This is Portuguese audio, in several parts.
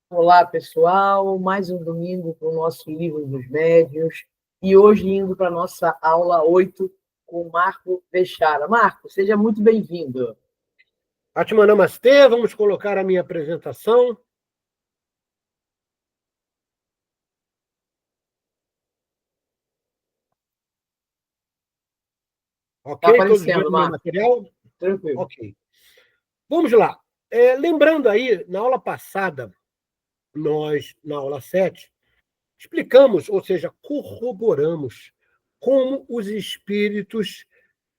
Olá, pessoal. Mais um domingo para o nosso Livro dos Médiuns. E hoje indo para a nossa aula 8 com o Marco Bechara. Marco, seja muito bem-vindo. Atman Namastê, vamos colocar a minha apresentação. Está Ok? Todos vendo aparecendo, o meu Marco. material? Tranquilo. Ok. Vamos lá. Lembrando aí, na aula passada, nós, na aula 7, explicamos, ou seja, corroboramos como os espíritos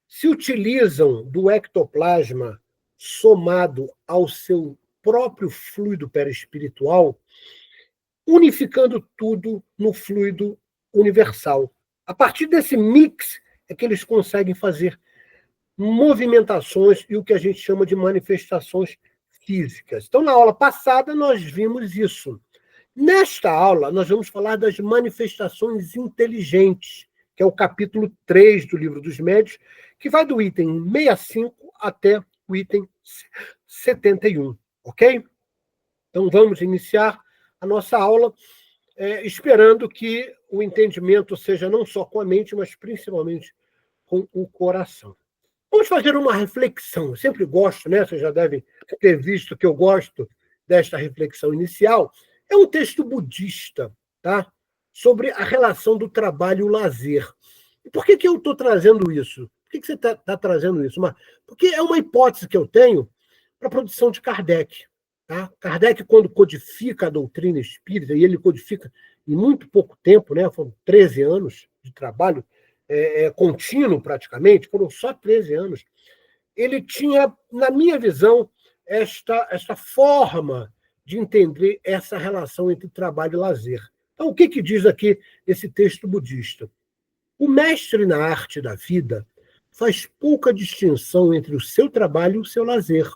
se utilizam do ectoplasma somado ao seu próprio fluido perispiritual, unificando tudo no fluido universal. A partir desse mix é que eles conseguem fazer movimentações e o que a gente chama de manifestações físicas. Então, na aula passada, nós vimos isso. Nesta aula, nós vamos falar das manifestações inteligentes, que é o capítulo 3 do Livro dos Médiuns, que vai do item 65 até o item 71, ok? Então, vamos iniciar a nossa aula esperando que o entendimento seja não só com a mente, mas principalmente com o coração. Vamos fazer uma reflexão. Eu sempre gosto, né? Você já deve ter visto que eu gosto desta reflexão inicial. É um texto budista, tá? Sobre a relação do trabalho e o lazer. E por que eu estou trazendo isso? Por que você está trazendo isso? Porque é uma hipótese que eu tenho para a produção de Kardec. Tá? Kardec, quando codifica a doutrina espírita, e ele codifica em muito pouco tempo, né? Foram 13 anos de trabalho, contínuo praticamente, foram só 13 anos, ele tinha, na minha visão, esta forma de entender essa relação entre trabalho e lazer. Então, o que diz aqui esse texto budista? O mestre na arte da vida faz pouca distinção entre o seu trabalho e o seu lazer,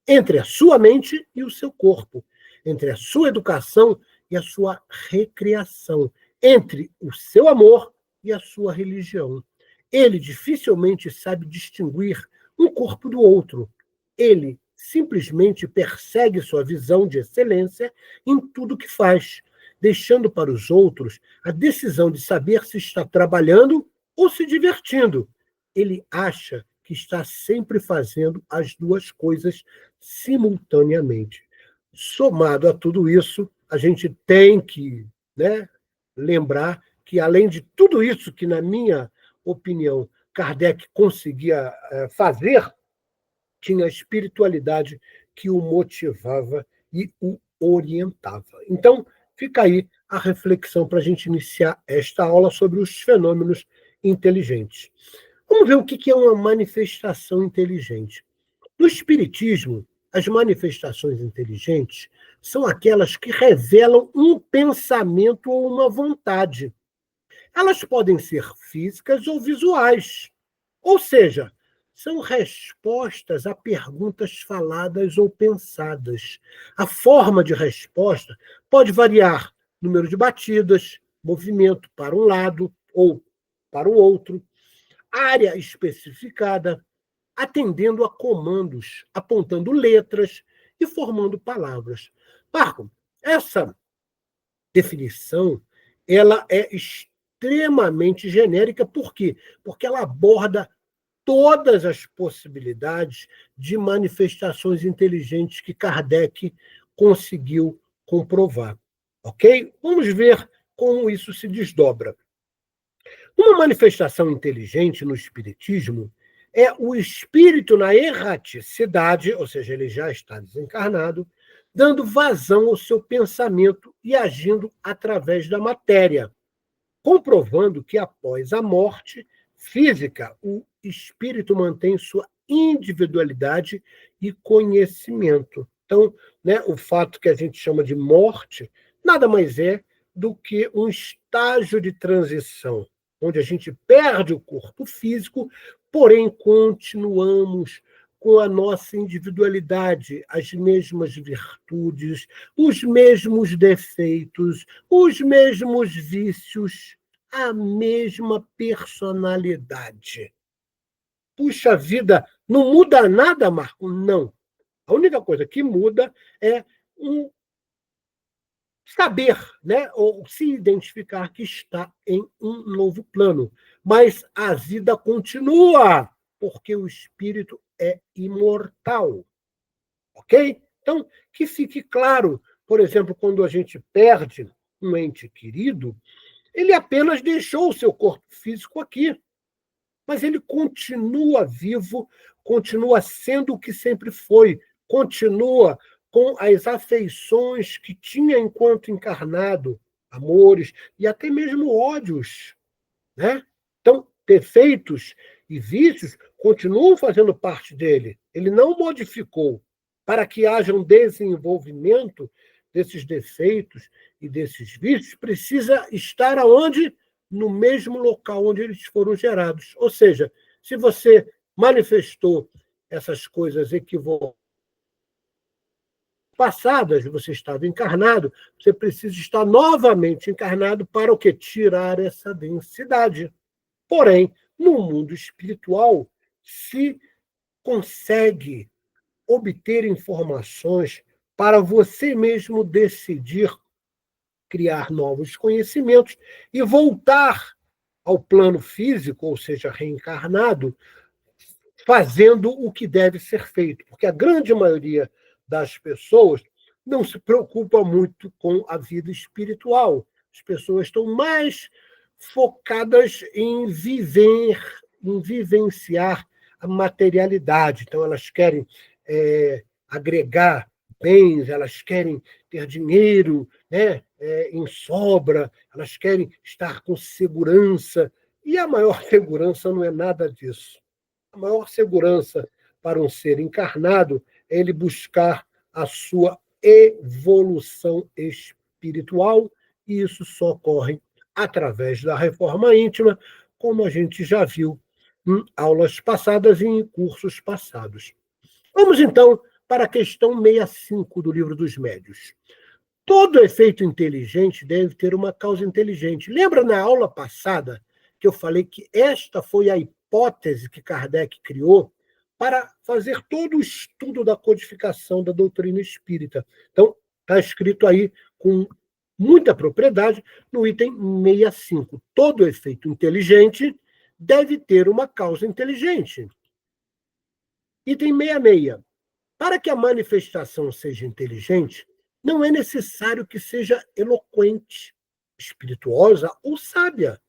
entre a sua mente e o seu corpo, entre a sua educação e a sua recreação, entre o seu amor e a sua religião. Ele dificilmente sabe distinguir um corpo do outro. Ele simplesmente persegue sua visão de excelência em tudo que faz, deixando para os outros a decisão de saber se está trabalhando ou se divertindo. Ele acha que está sempre fazendo as duas coisas simultaneamente. Somado a tudo isso, a gente tem que, né, lembrar que, além de tudo isso que, na minha opinião, Kardec conseguia fazer, tinha a espiritualidade que o motivava e o orientava. Então, fica aí a reflexão para a gente iniciar esta aula sobre os fenômenos inteligentes. Vamos ver o que é uma manifestação inteligente. No Espiritismo, as manifestações inteligentes são aquelas que revelam um pensamento ou uma vontade. Elas podem ser físicas ou visuais, ou seja, são respostas a perguntas faladas ou pensadas. A forma de resposta pode variar: número de batidas, movimento para um lado ou para o outro, área especificada, atendendo a comandos, apontando letras e formando palavras. Marco, essa definição ela é extremamente genérica. Por quê? Porque ela aborda todas as possibilidades de manifestações inteligentes que Kardec conseguiu comprovar. Ok? Vamos ver como isso se desdobra. Uma manifestação inteligente no Espiritismo é o espírito na erraticidade, ou seja, ele já está desencarnado, dando vazão ao seu pensamento e agindo através da matéria, comprovando que após a morte física, o espírito mantém sua individualidade e conhecimento. Então, né, o fato que a gente chama de morte nada mais é do que um estágio de transição, onde a gente perde o corpo físico, porém continuamos com a nossa individualidade, as mesmas virtudes, os mesmos defeitos, os mesmos vícios, a mesma personalidade. Puxa vida, não muda nada, Marco? Não. A única coisa que muda é um saber, né, ou se identificar que está em um novo plano. Mas a vida continua, porque o espírito é imortal. Ok? Então, que fique claro, por exemplo, quando a gente perde um ente querido, ele apenas deixou o seu corpo físico aqui, mas ele continua vivo, continua sendo o que sempre foi, continua com as afeições que tinha enquanto encarnado, amores e até mesmo ódios, né? Então, defeitos e vícios continuam fazendo parte dele. Ele não modificou. Para que haja um desenvolvimento desses defeitos e desses vícios, precisa estar aonde? No mesmo local onde eles foram gerados. Ou seja, se você manifestou essas coisas equivocadas passadas, você estava encarnado, você precisa estar novamente encarnado para o quê? Tirar essa densidade. Porém, no mundo espiritual, se consegue obter informações para você mesmo decidir criar novos conhecimentos e voltar ao plano físico, ou seja, reencarnado, fazendo o que deve ser feito. Porque a grande maioria das pessoas não se preocupa muito com a vida espiritual. As pessoas estão mais focadas em viver, em vivenciar a materialidade. Então, elas querem agregar bens, elas querem ter dinheiro, né, em sobra, elas querem estar com segurança. E a maior segurança não é nada disso. A maior segurança para um ser encarnado é ele buscar a sua evolução espiritual, e isso só ocorre através da reforma íntima, como a gente já viu em aulas passadas e em cursos passados. Vamos, então, para a questão 65 do Livro dos Médiuns. Todo efeito inteligente deve ter uma causa inteligente. Lembra na aula passada que eu falei que esta foi a hipótese que Kardec criou para fazer todo o estudo da codificação da doutrina espírita? Então, está escrito aí com muita propriedade no item 65. Todo efeito inteligente deve ter uma causa inteligente. Item 66. Para que a manifestação seja inteligente, não é necessário que seja eloquente, espirituosa ou sábia.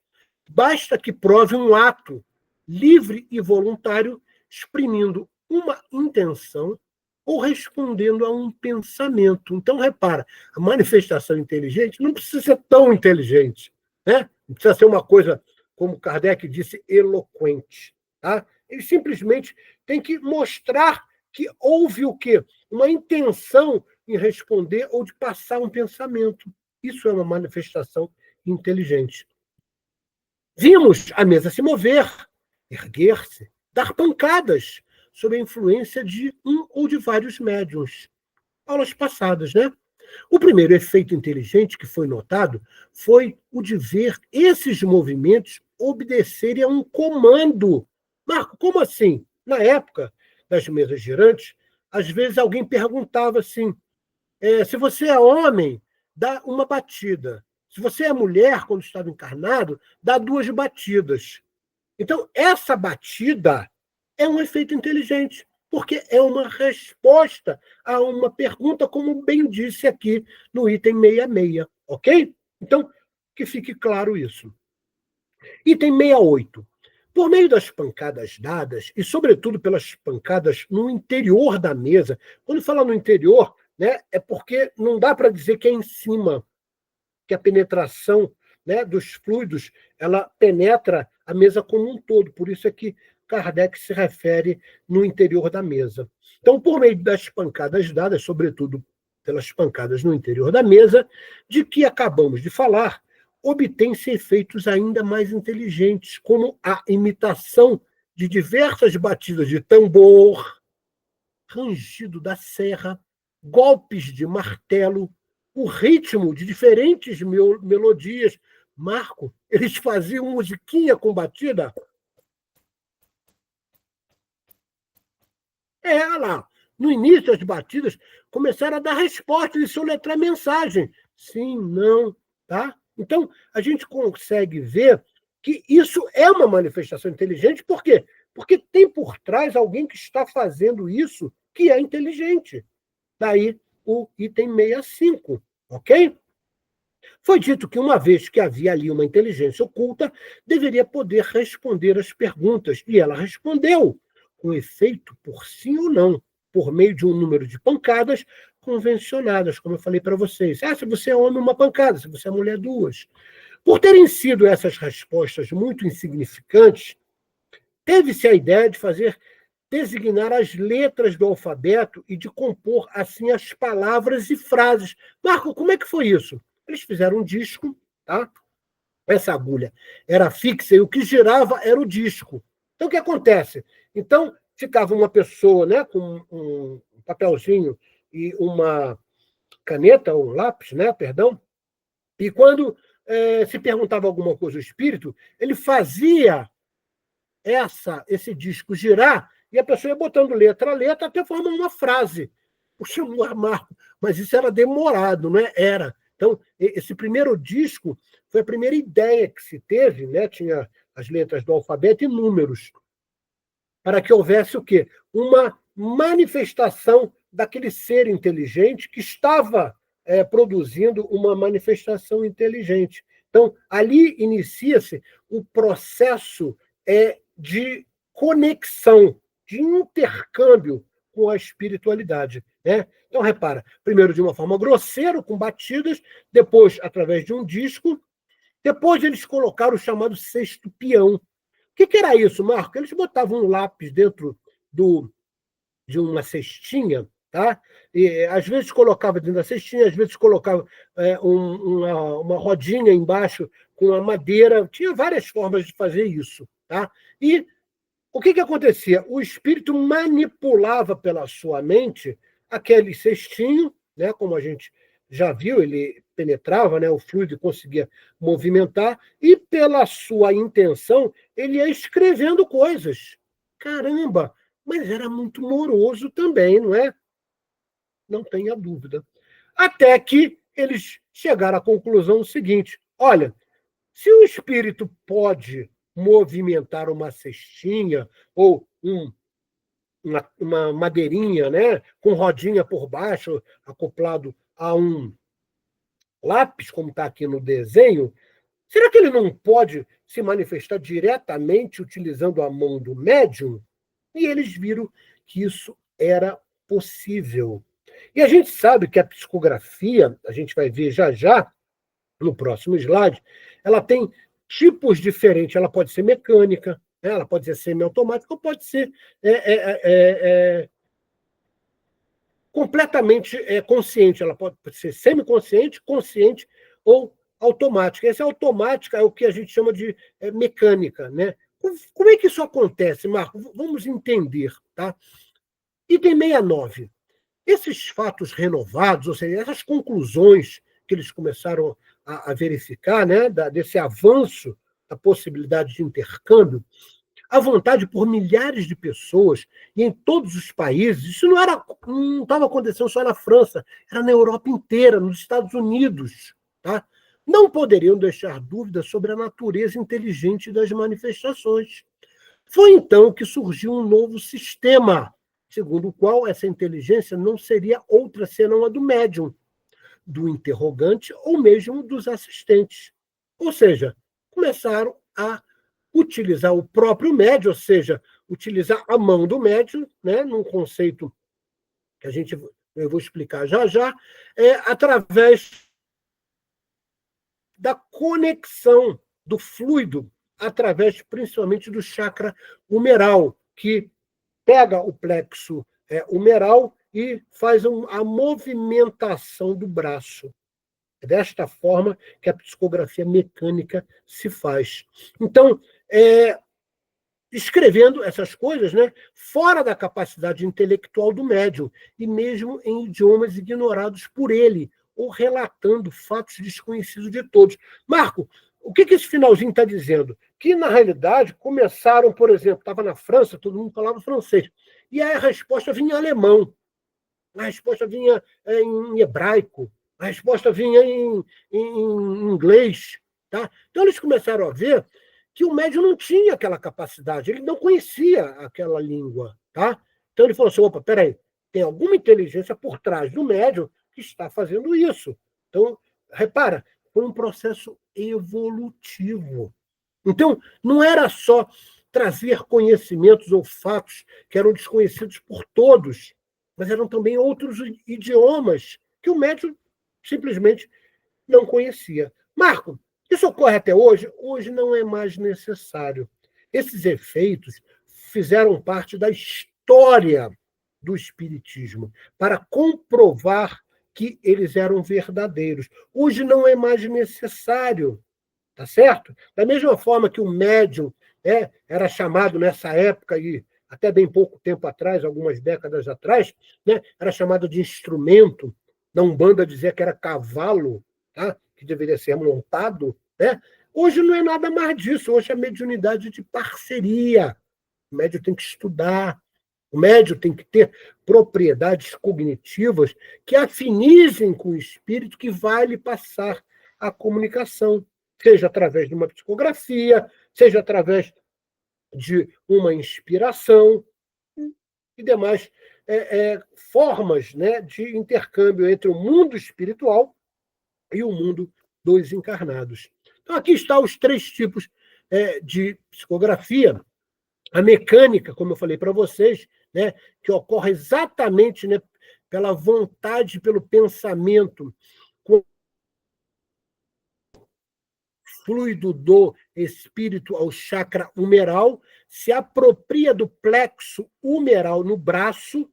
Basta que prove um ato livre e voluntário, exprimindo uma intenção ou respondendo a um pensamento. Então, repara, a manifestação inteligente não precisa ser tão inteligente, né? Não precisa ser uma coisa, como Kardec disse, eloquente. Tá? Ele simplesmente tem que mostrar que houve o quê? Uma intenção em responder ou de passar um pensamento. Isso é uma manifestação inteligente. Vimos a mesa se mover, erguer-se, dar pancadas, sob a influência de um ou de vários médiuns. Aulas passadas, né? O primeiro efeito inteligente que foi notado foi o de ver esses movimentos obedecerem a um comando. Marco, como assim? Na época das mesas girantes, às vezes alguém perguntava assim, se você é homem, dá uma batida. Se você é mulher, quando estava encarnado, dá 2 batidas. Então, essa batida é um efeito inteligente, porque é uma resposta a uma pergunta, como bem disse aqui no item 66, ok? Então, que fique claro isso. Item 68. Por meio das pancadas dadas, e sobretudo pelas pancadas no interior da mesa, quando fala no interior, né, é porque não dá para dizer que é em cima, que a penetração, né, dos fluidos ela penetra a mesa como um todo. Por isso é que Kardec se refere no interior da mesa. Então, por meio das pancadas dadas, sobretudo pelas pancadas no interior da mesa, de que acabamos de falar, obtém-se efeitos ainda mais inteligentes, como a imitação de diversas batidas de tambor, rangido da serra, golpes de martelo, o ritmo de diferentes melodias. Marco, eles faziam musiquinha com batida? Olha lá. No início, as batidas começaram a dar resposta e soletrar mensagem. sim, não, tá? Então, a gente consegue ver que isso é uma manifestação inteligente, por quê? Porque tem por trás alguém que está fazendo isso que é inteligente. Daí o item 65, ok? Foi dito que, uma vez que havia ali uma inteligência oculta, deveria poder responder as perguntas, e ela respondeu, com efeito por sim ou não, por meio de um número de pancadas convencionadas, como eu falei para vocês. Se você é homem, uma pancada, se você é mulher, duas. Por terem sido essas respostas muito insignificantes, teve-se a ideia de fazer designar as letras do alfabeto e de compor, assim, as palavras e frases. Marco, como é que foi isso? Eles fizeram um disco, tá? Essa agulha era fixa e o que girava era o disco. Então, o que acontece? Então, ficava uma pessoa, né, com um papelzinho e uma caneta, ou um lápis, né, perdão, e quando se perguntava alguma coisa ao espírito, ele fazia esse disco girar e a pessoa ia botando letra a letra até formar uma frase. Puxa, Marco, mas isso era demorado, não é? Era. Então, esse primeiro disco foi a primeira ideia que se teve, né? Tinha as letras do alfabeto e números, para que houvesse o quê? Uma manifestação daquele ser inteligente que estava produzindo uma manifestação inteligente. Então, ali inicia-se o processo de conexão, de intercâmbio com a espiritualidade. Né? Então, repara, primeiro de uma forma grosseira, com batidas, depois através de um disco, depois eles colocaram o chamado sexto peão. O que era isso, Marco? Eles botavam um lápis dentro de uma cestinha, tá? E às vezes colocava dentro da cestinha, às vezes colocava uma rodinha embaixo com a madeira. Tinha várias formas de fazer isso, tá? E o que acontecia? O espírito manipulava pela sua mente aquele cestinho, né? Como a gente já viu, ele penetrava, né? O fluido e conseguia movimentar, e pela sua intenção, ele ia escrevendo coisas. Caramba! Mas era muito moroso também, não é? Não tenha dúvida. Até que eles chegaram à conclusão seguinte: olha, se o espírito pode movimentar uma cestinha ou uma madeirinha, né, com rodinha por baixo, acoplado a um lápis, como está aqui no desenho, será que ele não pode se manifestar diretamente utilizando a mão do médium? E eles viram que isso era possível. E a gente sabe que a psicografia, a gente vai ver já já, no próximo slide, ela tem tipos diferentes. Ela pode ser mecânica, né? Ela pode ser semiautomática, ou pode ser completamente consciente. Ela pode ser semiconsciente, consciente ou automática. Essa automática é o que a gente chama de mecânica. Né? Como é que isso acontece, Marco? Vamos entender. Tá? Item 69. Esses fatos renovados, ou seja, essas conclusões que eles começaram a verificar, né, desse avanço da possibilidade de intercâmbio, à vontade por milhares de pessoas e em todos os países. Isso não estava acontecendo só na França, era na Europa inteira, nos Estados Unidos. Tá? Não poderiam deixar dúvidas sobre a natureza inteligente das manifestações. Foi então que surgiu um novo sistema, segundo o qual essa inteligência não seria outra senão a do médium, do interrogante ou mesmo dos assistentes. Ou seja, começaram a utilizar o próprio médium, ou seja, utilizar a mão do médium, né, num conceito que eu vou explicar já já, através da conexão do fluido, através principalmente do chakra humeral, que pega o plexo humeral e faz a movimentação do braço. É desta forma que a psicografia mecânica se faz. Então, escrevendo essas coisas, né, fora da capacidade intelectual do médium, e mesmo em idiomas ignorados por ele, ou relatando fatos desconhecidos de todos. Marco, o que esse finalzinho está dizendo? Que, na realidade, começaram, por exemplo, estava na França, todo mundo falava francês, e aí a resposta vinha em alemão, a resposta vinha em hebraico, A resposta vinha em inglês. Tá? Então, eles começaram a ver que o médium não tinha aquela capacidade, ele não conhecia aquela língua. Tá? Então, ele falou assim, opa, peraí, tem alguma inteligência por trás do médium que está fazendo isso. Então, repara, foi um processo evolutivo. Então, não era só trazer conhecimentos ou fatos que eram desconhecidos por todos, mas eram também outros idiomas que o médium simplesmente não conhecia. Marco, isso ocorre até hoje? Hoje não é mais necessário. Esses efeitos fizeram parte da história do Espiritismo para comprovar que eles eram verdadeiros. Hoje não é mais necessário, tá certo? Da mesma forma que o médium era chamado nessa época, e até bem pouco tempo atrás, algumas décadas atrás, era chamado de instrumento. Na Umbanda dizia que era cavalo, tá? Que deveria ser montado. Hoje não é nada mais disso. Hoje é mediunidade de parceria. O médium tem que estudar. O médium tem que ter propriedades cognitivas que afinizem com o espírito que vai lhe passar a comunicação, seja através de uma psicografia, seja através de uma inspiração e demais formas, de intercâmbio entre o mundo espiritual e o mundo dos encarnados. Então, aqui estão os 3 tipos de psicografia. A mecânica, como eu falei para vocês, que ocorre exatamente pela vontade, pelo pensamento, fluido do espírito ao chakra humeral, se apropria do plexo humeral no braço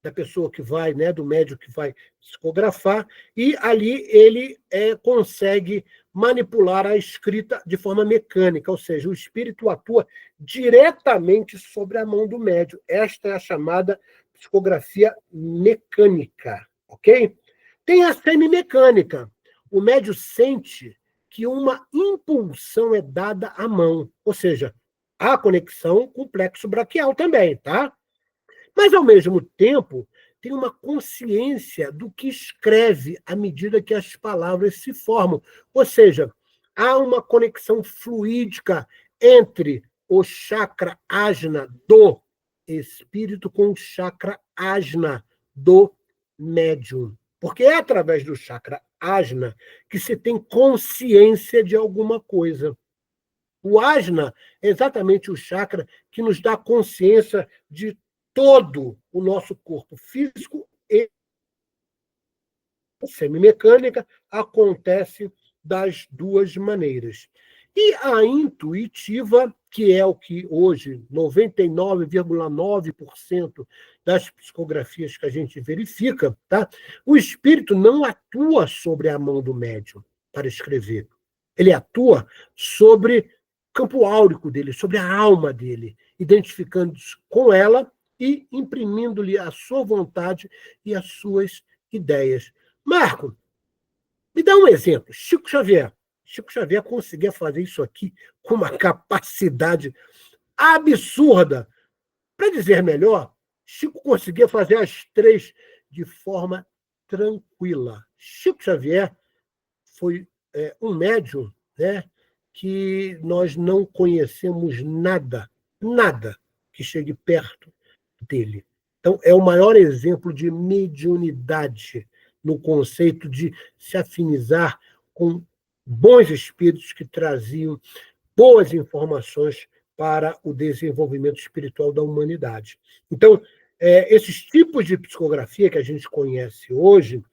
da pessoa que vai, do médium que vai psicografar, e ali ele consegue manipular a escrita de forma mecânica, ou seja, o espírito atua diretamente sobre a mão do médium. Esta é a chamada psicografia mecânica, ok? Tem a semimecânica. O médium sente que uma impulsão é dada à mão, ou seja, há conexão com o plexo braquial também, tá? Mas, ao mesmo tempo, tem uma consciência do que escreve à medida que as palavras se formam. Ou seja, há uma conexão fluídica entre o chakra ajna do espírito com o chakra ajna do médium. Porque é através do chakra ajna que se tem consciência de alguma coisa. O ajna é exatamente o chakra que nos dá consciência de todo o nosso corpo físico, e semimecânica acontece das 2 maneiras. E a intuitiva, que é o que hoje 99,9% das psicografias que a gente verifica, tá? O espírito não atua sobre a mão do médium para escrever. Ele atua sobre o campo áurico dele, sobre a alma dele, identificando-se com ela e imprimindo-lhe a sua vontade e as suas ideias. Marco, me dá um exemplo. Chico Xavier. Chico Xavier conseguia fazer isso aqui com uma capacidade absurda. Para dizer melhor, Chico conseguia fazer as 3 de forma tranquila. Chico Xavier foi um médium, que nós não conhecemos nada que chegue perto dele. Então, é o maior exemplo de mediunidade no conceito de se afinizar com bons espíritos que traziam boas informações para o desenvolvimento espiritual da humanidade. Então, esses tipos de psicografia que a gente conhece hoje,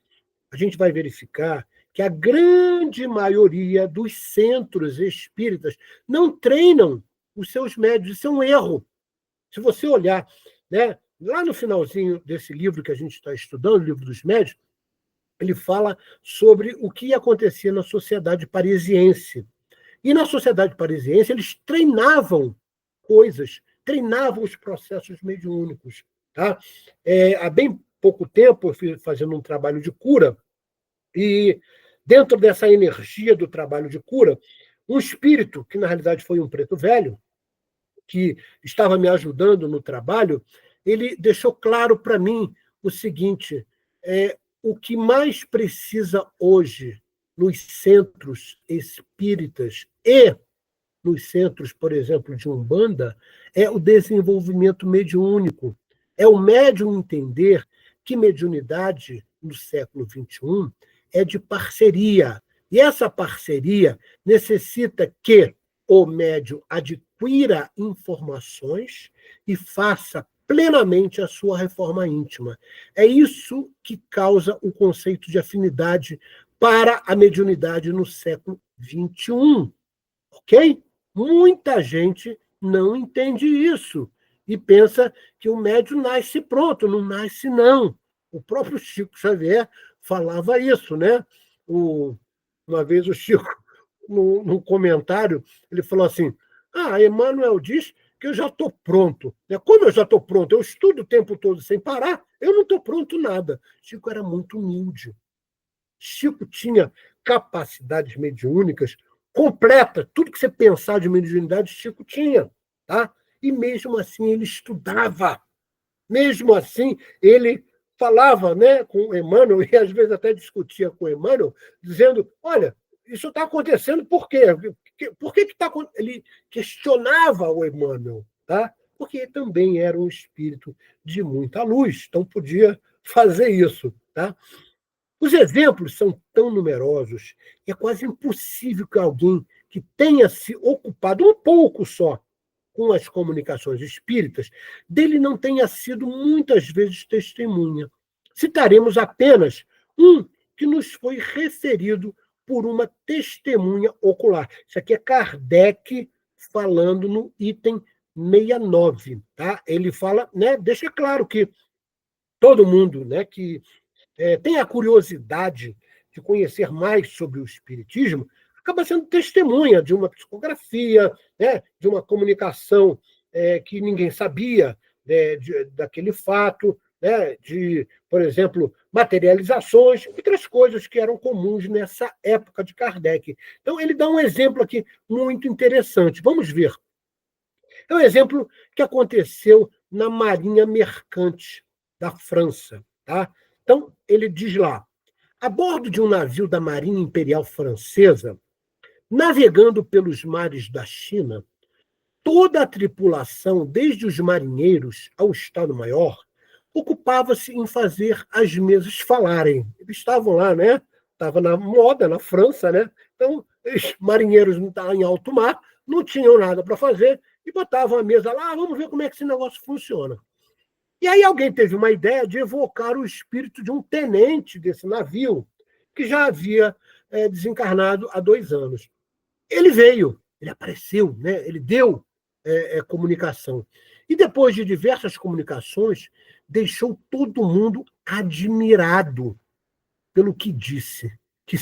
a gente vai verificar que a grande maioria dos centros espíritas não treinam os seus médios. Isso é um erro. Se você olhar, lá no finalzinho desse livro que a gente está estudando, o Livro dos Médios, ele fala sobre o que acontecia na sociedade parisiense. E na sociedade parisiense, eles treinavam coisas, treinavam os processos mediúnicos. Tá? Há bem pouco tempo, eu fui fazendo um trabalho de cura, e dentro dessa energia do trabalho de cura, um espírito, que na realidade foi um preto velho, que estava me ajudando no trabalho, ele deixou claro para mim o seguinte: o que mais precisa hoje nos centros espíritas e nos centros, por exemplo, de Umbanda, é o desenvolvimento mediúnico. É o médium entender que mediunidade, no século XXI, é de parceria. E essa parceria necessita que o médium adquira informações e faça plenamente a sua reforma íntima. É isso que causa o conceito de afinidade para a mediunidade no século XXI. Ok? Muita gente não entende isso e pensa que o médium nasce pronto. Não nasce, não. O próprio Chico Xavier falava isso, né? Uma vez o Chico, num comentário, ele falou assim: Emmanuel diz que eu já estou pronto. Como eu já estou pronto? Eu estudo o tempo todo sem parar, eu não estou pronto nada. Chico era muito humilde. Chico tinha capacidades mediúnicas completa, tudo que você pensar de mediunidade, Chico tinha, tá? E mesmo assim ele estudava, mesmo assim ele falava, né, com o Emmanuel, e às vezes até discutia com o Emmanuel, dizendo, olha, isso está acontecendo por quê? Por que está acontecendo? Ele questionava o Emmanuel, tá? Porque também era um espírito de muita luz, então podia fazer isso, tá? Os exemplos são tão numerosos, é quase impossível que alguém que tenha se ocupado um pouco só com as comunicações espíritas, dele não tenha sido muitas vezes testemunha. Citaremos apenas um que nos foi referido por uma testemunha ocular. Isso aqui é Kardec falando no item 69. Tá? Ele fala, né, deixa claro que todo mundo, né, que tem a curiosidade de conhecer mais sobre o espiritismo, acaba sendo testemunha de uma psicografia, né, de uma comunicação que ninguém sabia, né, daquele fato, né, de, por exemplo, materializações, outras coisas que eram comuns nessa época de Kardec. Então, ele dá um exemplo aqui muito interessante. Vamos ver. É um exemplo que aconteceu na Marinha Mercante da França. Tá? Então, ele diz lá, a bordo de um navio da Marinha Imperial Francesa, navegando pelos mares da China, toda a tripulação, desde os marinheiros ao Estado-Maior, ocupava-se em fazer as mesas falarem. Eles estavam lá, né? Estava na moda, na França, né? Então, os marinheiros não estavam em alto mar, não tinham nada para fazer, e botavam a mesa lá, vamos ver como é que esse negócio funciona. E aí alguém teve uma ideia de evocar o espírito de um tenente desse navio, que já havia desencarnado há 2 anos. Ele veio, ele apareceu, né? Ele deu comunicação. E depois de diversas comunicações, deixou todo mundo admirado pelo que disse, que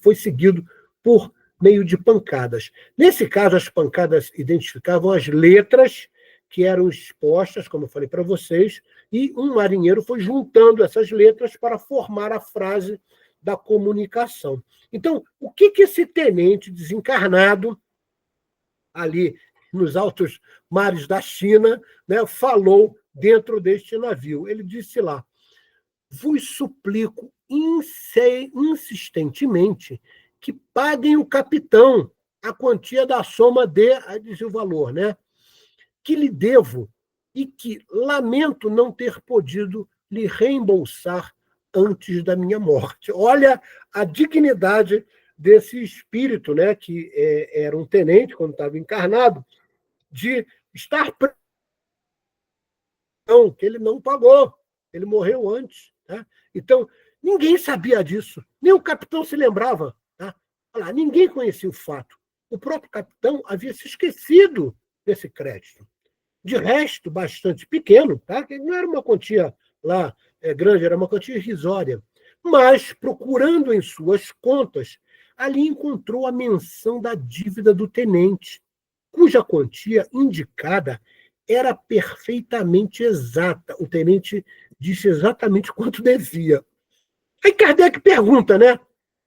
foi seguido por meio de pancadas. Nesse caso, as pancadas identificavam as letras que eram expostas, como eu falei para vocês, e um marinheiro foi juntando essas letras para formar a frase da comunicação. Então, o que esse tenente desencarnado, ali nos altos mares da China, né, falou dentro deste navio? Ele disse lá, vos suplico insistentemente que paguem o capitão a quantia da soma de, aí diz o valor, né, que lhe devo e que lamento não ter podido lhe reembolsar antes da minha morte. Olha a dignidade desse espírito, né, que era um tenente, quando estava encarnado, de estar que ele não pagou, ele morreu antes. Tá? Então, ninguém sabia disso, nem o capitão se lembrava. Tá? Olha, ninguém conhecia o fato. O próprio capitão havia se esquecido desse crédito. De resto, bastante pequeno, tá? Que não era uma quantia lá grande, era uma quantia irrisória. Mas, procurando em suas contas, ali encontrou a menção da dívida do tenente, cuja quantia indicada era perfeitamente exata. O tenente disse exatamente quanto devia. Aí Kardec pergunta, né?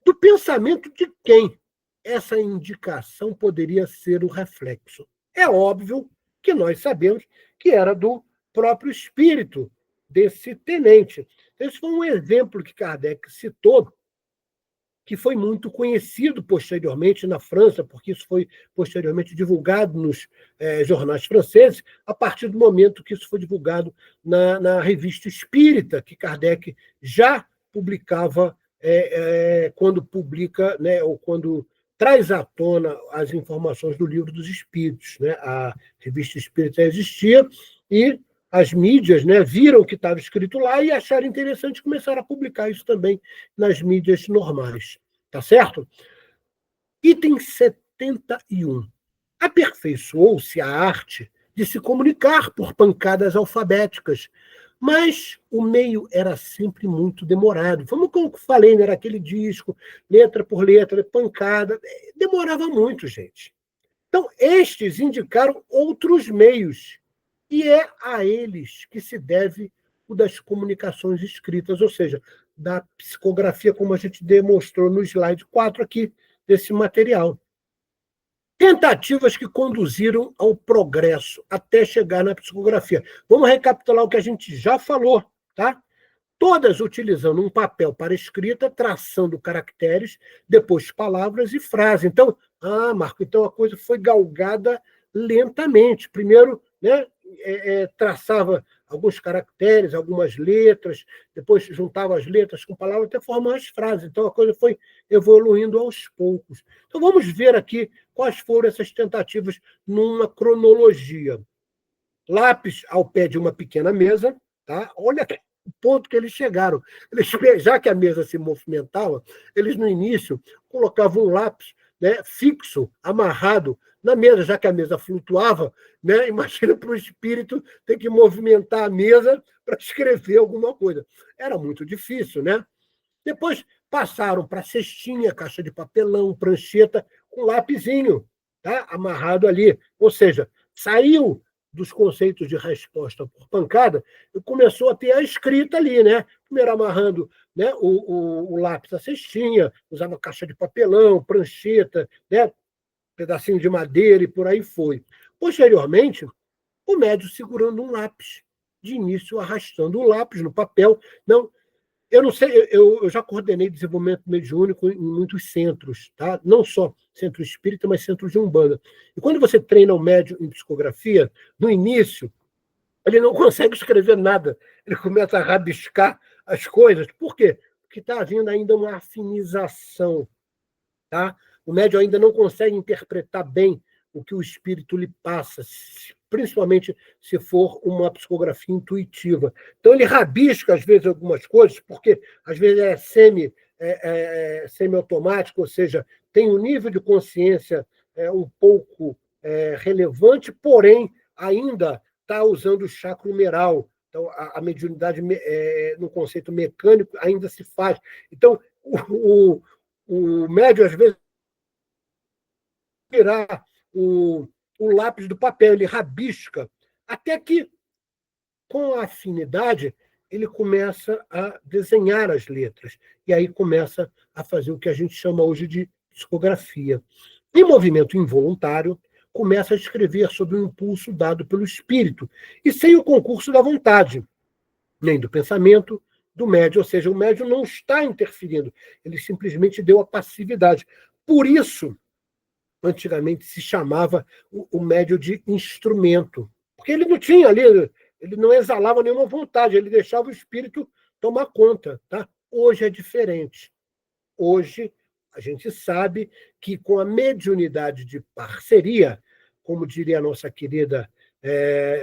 Do pensamento de quem essa indicação poderia ser o reflexo? É óbvio que nós sabemos que era do próprio espírito desse tenente. Esse foi um exemplo que Kardec citou, que foi muito conhecido posteriormente na França, porque isso foi posteriormente divulgado nos jornais franceses, a partir do momento que isso foi divulgado na Revista Espírita, que Kardec já publicava quando publica, né, ou quando traz à tona as informações do Livro dos Espíritos. Né? A Revista Espírita existia e as mídias, né, viram que estava escrito lá e acharam interessante e começaram a publicar isso também nas mídias normais. Tá certo? Item 71. Aperfeiçoou-se a arte de se comunicar por pancadas alfabéticas, mas o meio era sempre muito demorado. Como eu falei, né, era aquele disco, letra por letra, pancada. Demorava muito, gente. Então, estes indicaram outros meios, e é a eles que se deve o das comunicações escritas, ou seja, da psicografia, como a gente demonstrou no slide 4 aqui desse material. Tentativas que conduziram ao progresso até chegar na psicografia. Vamos recapitular o que a gente já falou, tá? Todas utilizando um papel para escrita, traçando caracteres, depois palavras e frases. Então, Marco, então a coisa foi galgada lentamente. Primeiro, né, traçava alguns caracteres, algumas letras, depois juntava as letras com palavras até formar as frases. Então, a coisa foi evoluindo aos poucos. Então, vamos ver aqui quais foram essas tentativas numa cronologia. Lápis ao pé de uma pequena mesa, tá? Olha o ponto que eles chegaram. Eles, já que a mesa se movimentava, eles, no início, colocavam um lápis, né, fixo, amarrado na mesa, já que a mesa flutuava, né? Imagina para o espírito ter que movimentar a mesa para escrever alguma coisa. Era muito difícil, né? Depois passaram para cestinha, caixa de papelão, prancheta, com lapisinho, tá? Amarrado ali. Ou seja, saiu dos conceitos de resposta por pancada e começou a ter a escrita ali, né? Primeiro amarrando, né, o lápis à cestinha, usava caixa de papelão, prancheta, né, pedacinho de madeira e por aí foi. Posteriormente, o médium segurando um lápis, de início arrastando o lápis no papel. Não, eu não sei, eu já coordenei desenvolvimento mediúnico em muitos centros, tá? Não só centro espírita, mas centros de Umbanda. E quando você treina o médium em psicografia, no início, ele não consegue escrever nada. Ele começa a rabiscar as coisas. Por quê? Porque está havendo ainda uma afinização. Tá? O médium ainda não consegue interpretar bem o que o espírito lhe passa, principalmente se for uma psicografia intuitiva. Então, ele rabisca, às vezes, algumas coisas, porque, às vezes, semi-automático, ou seja, tem um nível de consciência um pouco relevante, porém, ainda está usando o chakra humeral. Então, a mediunidade, no conceito mecânico, ainda se faz. Então, o médium, às vezes, tirar o lápis do papel, ele rabisca, até que, com a afinidade, ele começa a desenhar as letras. E aí começa a fazer o que a gente chama hoje de psicografia. Em movimento involuntário, começa a escrever sob um impulso dado pelo espírito, e sem o concurso da vontade, nem do pensamento do médium, ou seja, o médium não está interferindo, ele simplesmente deu a passividade. Por isso, antigamente se chamava o médium de instrumento, porque ele não tinha ali, ele não exalava nenhuma vontade, ele deixava o espírito tomar conta. Tá? Hoje é diferente. Hoje, a gente sabe que com a mediunidade de parceria, como diria a nossa querida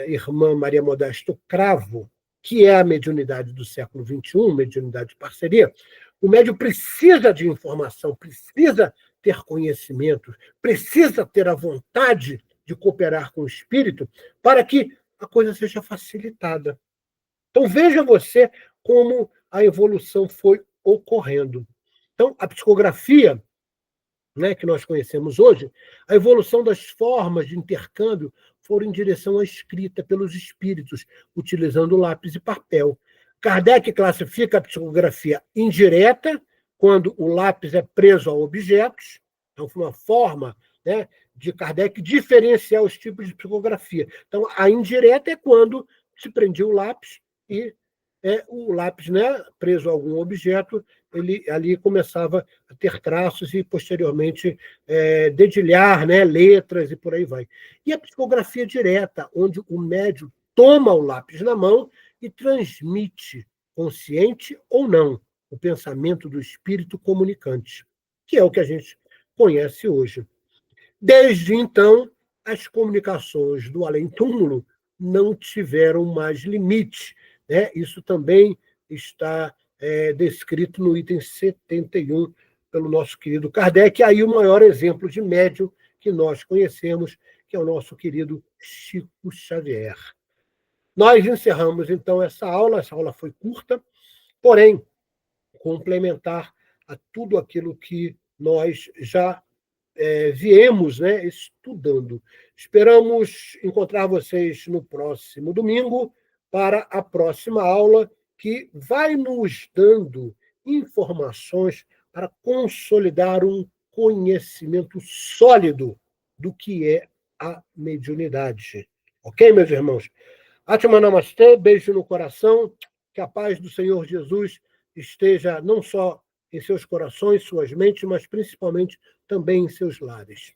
irmã Maria Modesto Cravo, que é a mediunidade do século XXI, mediunidade de parceria, o médium precisa de informação, precisa ter conhecimento, precisa ter a vontade de cooperar com o espírito para que a coisa seja facilitada. Então, veja você como a evolução foi ocorrendo. Então, a psicografia, né, que nós conhecemos hoje, a evolução das formas de intercâmbio foram em direção à escrita pelos espíritos, utilizando lápis e papel. Kardec classifica a psicografia indireta, quando o lápis é preso a objetos. Então, foi uma forma, né, de Kardec diferenciar os tipos de psicografia. Então, a indireta é quando se prendia o lápis e o lápis, né, preso a algum objeto, ele ali começava a ter traços e, posteriormente, dedilhar, né, letras e por aí vai. E a psicografia direta, onde o médium toma o lápis na mão e transmite, consciente ou não, o pensamento do espírito comunicante, que é o que a gente conhece hoje. Desde então, as comunicações do além-túmulo não tiveram mais limite, né? Isso também está descrito no item 71 pelo nosso querido Kardec. Aí o maior exemplo de médium que nós conhecemos, que é o nosso querido Chico Xavier. Nós encerramos, então, essa aula foi curta, porém, complementar a tudo aquilo que nós já viemos, né, estudando. Esperamos encontrar vocês no próximo domingo para a próxima aula, que vai nos dando informações para consolidar um conhecimento sólido do que é a mediunidade. Ok, meus irmãos? Atma Namastê, beijo no coração, que a paz do Senhor Jesus esteja não só em seus corações, suas mentes, mas principalmente também em seus lares.